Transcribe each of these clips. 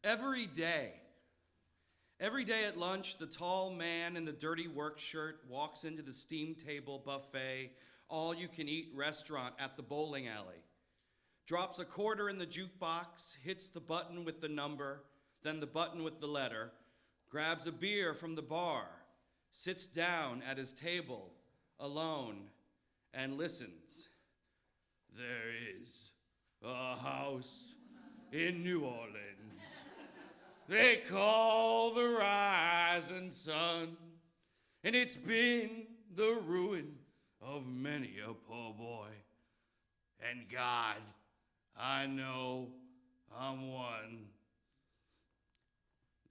Every day. Every day at lunch, the tall man in the dirty work shirt walks into the steam table buffet, all-you-can-eat restaurant at the bowling alley, drops a quarter in the jukebox, hits the button with the number, then the button with the letter, grabs a beer from the bar, sits down at his table, alone, and listens. There is a house in New Orleans they call the rising sun, and it's been the ruin of many a poor boy. And God, I know I'm one.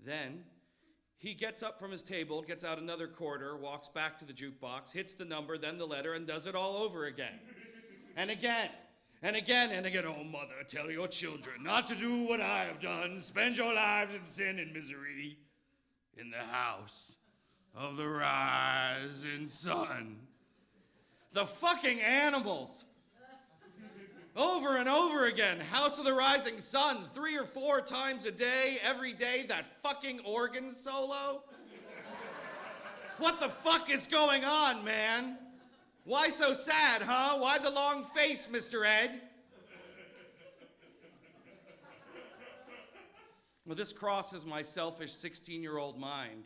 Then he gets up from his table, gets out another quarter, walks back to the jukebox, hits the number, then the letter, and does it all over again. And again. And again and again. Oh, mother, tell your children not to do what I have done. Spend your lives in sin and misery in the house of the rising sun. The fucking animals. Over and over again. House of the rising sun. 3 or 4 times a day, every day, that fucking organ solo. What the fuck is going on, man? Why so sad, huh? Why the long face, Mr. Ed? Well, this crosses my selfish 16-year-old mind.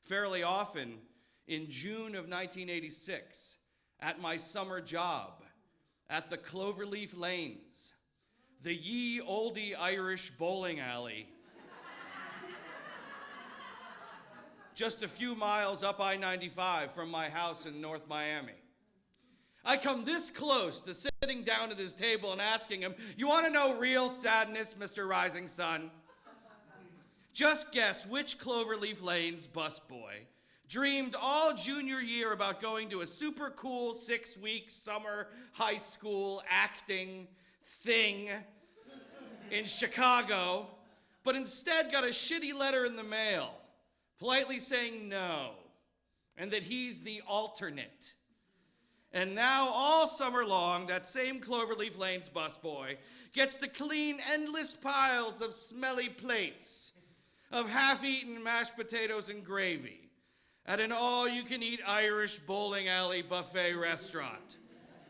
Fairly often, in June of 1986, at my summer job, at the Cloverleaf Lanes, the ye olde Irish bowling alley, just a few miles up I-95 from my house in North Miami. I come this close to sitting down at his table and asking him, you want to know real sadness, Mr. Rising Sun? Just guess which Cloverleaf Lanes busboy dreamed all junior year about going to a super cool 6-week summer high school acting thing in Chicago, but instead got a shitty letter in the mail, politely saying no, and that he's the alternate. And now, all summer long, that same Cloverleaf Lanes busboy gets to clean endless piles of smelly plates of half-eaten mashed potatoes and gravy at an all-you-can-eat Irish bowling alley buffet restaurant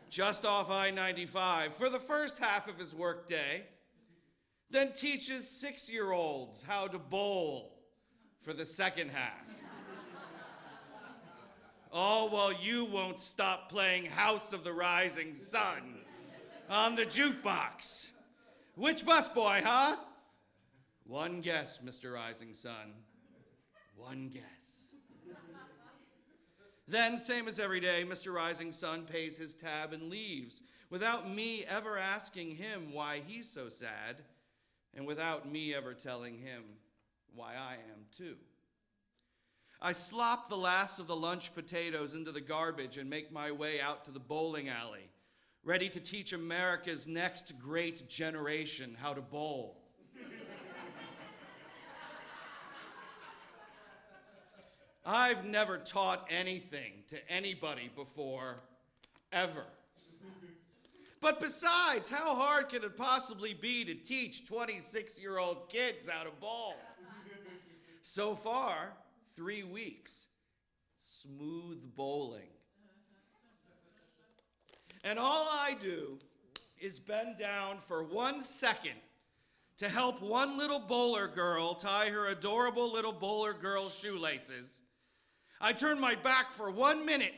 just off I-95 for the first half of his workday, then teaches 6-year-olds how to bowl for the second half. All while you won't stop playing House of the Rising Sun on the jukebox. Which busboy, huh? One guess, Mr. Rising Sun. One guess. Then, same as every day, Mr. Rising Sun pays his tab and leaves without me ever asking him why he's so sad and without me ever telling him why I am too. I slop the last of the lunch potatoes into the garbage and make my way out to the bowling alley, ready to teach America's next great generation how to bowl. I've never taught anything to anybody before, ever. But besides, how hard can it possibly be to teach 26-year-old kids how to bowl? So far, 3 weeks, smooth bowling. And all I do is bend down for 1 second to help one little bowler girl tie her adorable little bowler girl shoelaces. I turn my back for 1 minute.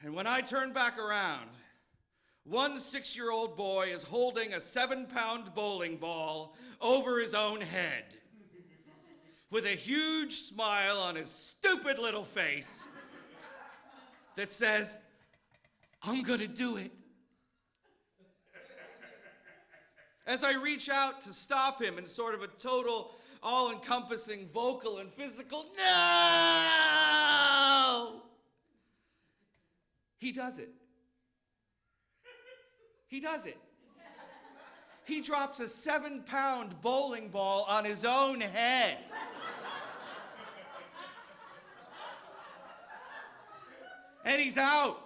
And when I turn back around, one 6-year-old boy is holding a 7-pound bowling ball over his own head, with a huge smile on his stupid little face that says, I'm gonna do it. As I reach out to stop him in sort of a total, all-encompassing vocal and physical, no! He does it. He does it. He drops a 7-pound bowling ball on his own head. And he's out.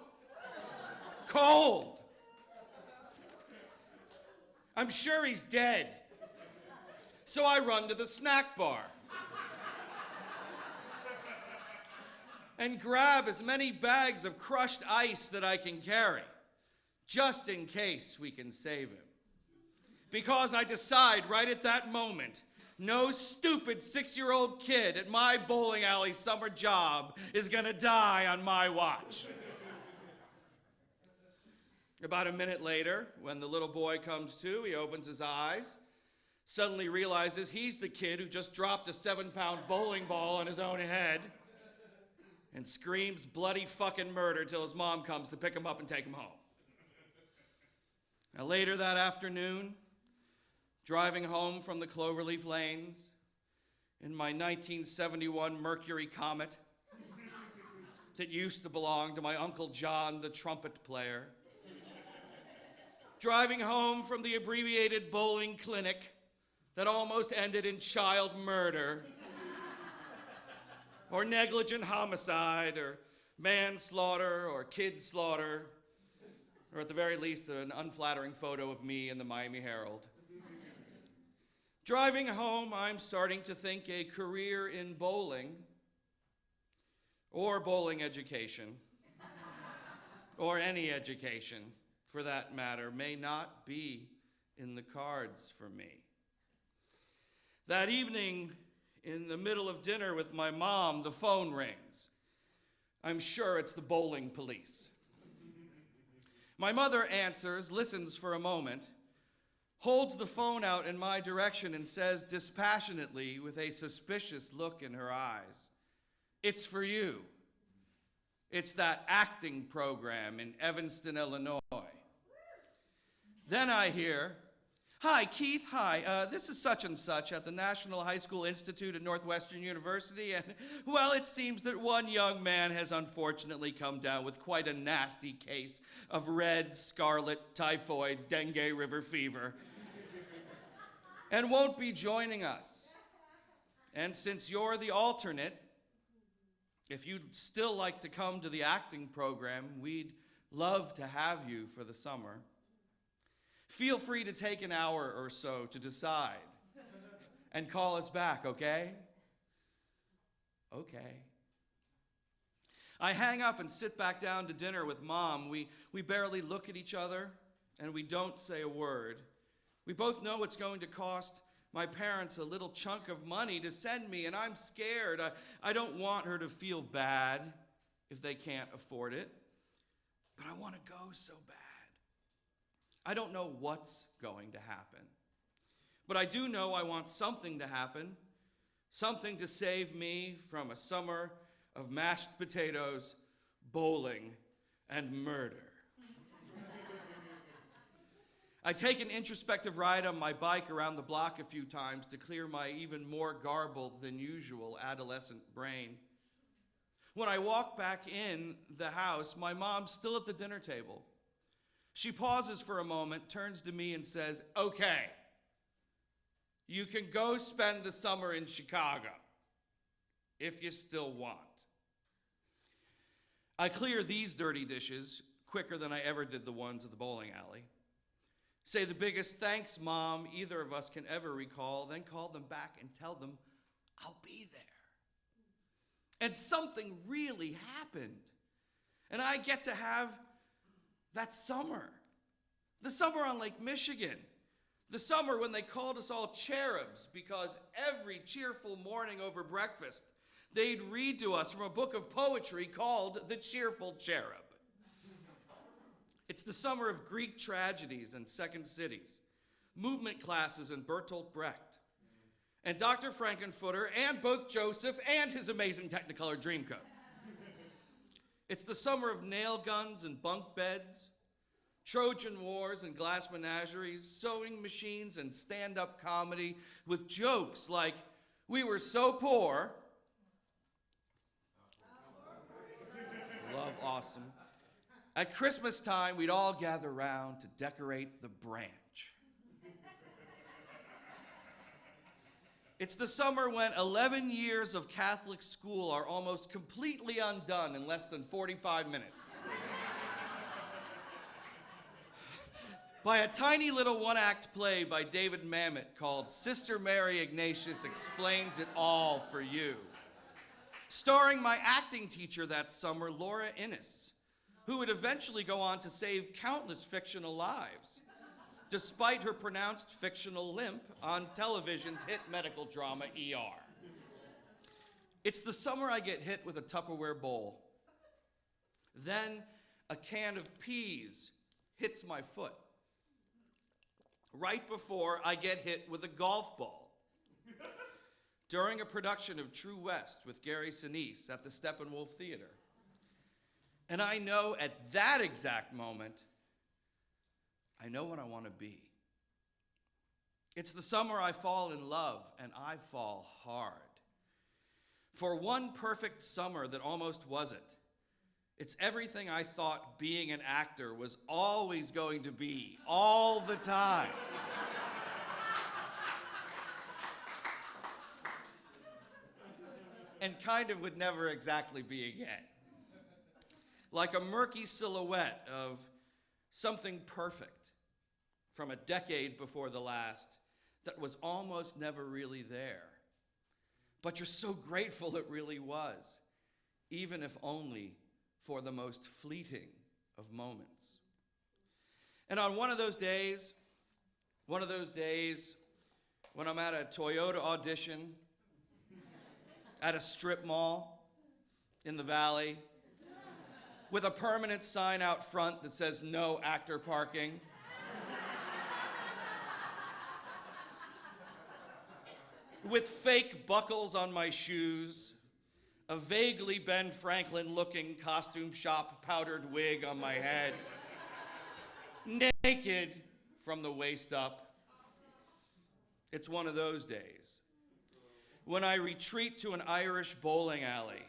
Cold. I'm sure he's dead. So I run to the snack bar and grab as many bags of crushed ice that I can carry, just in case we can save him. Because I decide right at that moment, no stupid 6-year-old kid at my bowling alley summer job is gonna die on my watch. About a minute later, when the little boy comes to, he opens his eyes, suddenly realizes he's the kid who just dropped a 7-pound bowling ball on his own head, and screams bloody fucking murder till his mom comes to pick him up and take him home. Now later that afternoon, driving home from the Cloverleaf Lanes in my 1971 Mercury Comet that used to belong to my Uncle John, the trumpet player, driving home from the abbreviated bowling clinic that almost ended in child murder, or negligent homicide, or manslaughter, or kid slaughter, or at the very least, an unflattering photo of me in the Miami Herald. Driving home, I'm starting to think a career in bowling, or bowling education, or any education, for that matter, may not be in the cards for me. That evening, in the middle of dinner with my mom, the phone rings. I'm sure it's the bowling police. My mother answers, listens for a moment, holds the phone out in my direction and says dispassionately with a suspicious look in her eyes, "It's for you. It's that acting program in Evanston, Illinois." Then I hear, "Hi, Keith, hi. This is such and such at the National High School Institute at Northwestern University, and, well, it seems that one young man has unfortunately come down with quite a nasty case of red, scarlet, typhoid, dengue river fever, and won't be joining us. And since you're the alternate, if you'd still like to come to the acting program, we'd love to have you for the summer. Feel free to take an hour or so to decide and call us back, okay?" Okay. I hang up and sit back down to dinner with Mom. We barely look at each other, and we don't say a word. We both know it's going to cost my parents a little chunk of money to send me, and I'm scared. I don't want her to feel bad if they can't afford it, but I want to go so bad. I don't know what's going to happen, but I do know I want something to happen, something to save me from a summer of mashed potatoes, bowling, and murder. I take an introspective ride on my bike around the block a few times to clear my even more garbled than usual adolescent brain. When I walk back in the house, my mom's still at the dinner table. She pauses for a moment, turns to me and says, "Okay, you can go spend the summer in Chicago, if you still want." I clear these dirty dishes quicker than I ever did the ones at the bowling alley. Say the biggest "thanks, Mom" either of us can ever recall, then call them back and tell them I'll be there. And something really happened. And I get to have that summer, the summer on Lake Michigan, the summer when they called us all cherubs because every cheerful morning over breakfast, they'd read to us from a book of poetry called The Cheerful Cherub. It's the summer of Greek tragedies and second cities, movement classes in Bertolt Brecht, and Dr. Frankenfurter, and both Joseph and his amazing Technicolor Dreamcoat. It's the summer of nail guns and bunk beds, Trojan Wars and glass menageries, sewing machines and stand-up comedy with jokes like, "We were so poor." Love awesome. At Christmas time, we'd all gather around to decorate the branch. It's the summer when 11 years of Catholic school are almost completely undone in less than 45 minutes. by a tiny little one-act play by David Mamet called Sister Mary Ignatius Explains It All for You, starring my acting teacher that summer, Laura Innes, who would eventually go on to save countless fictional lives, despite her pronounced fictional limp on television's hit medical drama, ER. It's the summer I get hit with a Tupperware bowl. Then a can of peas hits my foot, right before I get hit with a golf ball. During a production of True West with Gary Sinise at the Steppenwolf Theater. And I know at that exact moment, I know what I want to be. It's the summer I fall in love, and I fall hard. For one perfect summer that almost wasn't, it's everything I thought being an actor was always going to be, all the time. And kind of would never exactly be again. Like a murky silhouette of something perfect from a decade before the last that was almost never really there. But you're so grateful it really was, even if only for the most fleeting of moments. And on one of those days when I'm at a Toyota audition, at a strip mall in the Valley, with a permanent sign out front that says no actor parking. With fake buckles on my shoes, a vaguely Ben Franklin-looking costume shop powdered wig on my head, naked from the waist up. It's one of those days when I retreat to an Irish bowling alley,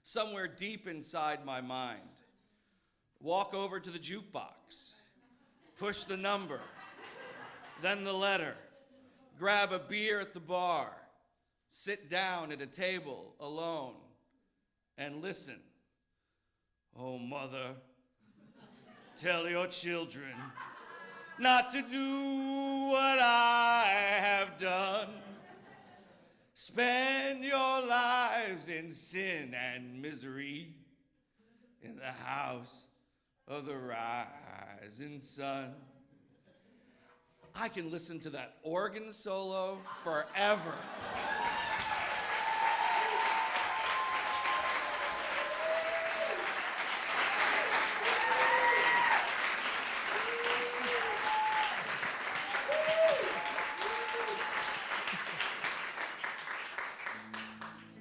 somewhere deep inside my mind, walk over to the jukebox, push the number, then the letter, grab a beer at the bar, sit down at a table alone, and listen. Oh, mother, tell your children not to do what I have done. Spend your lives in sin and misery in the house of the rising sun. I can listen to that organ solo forever.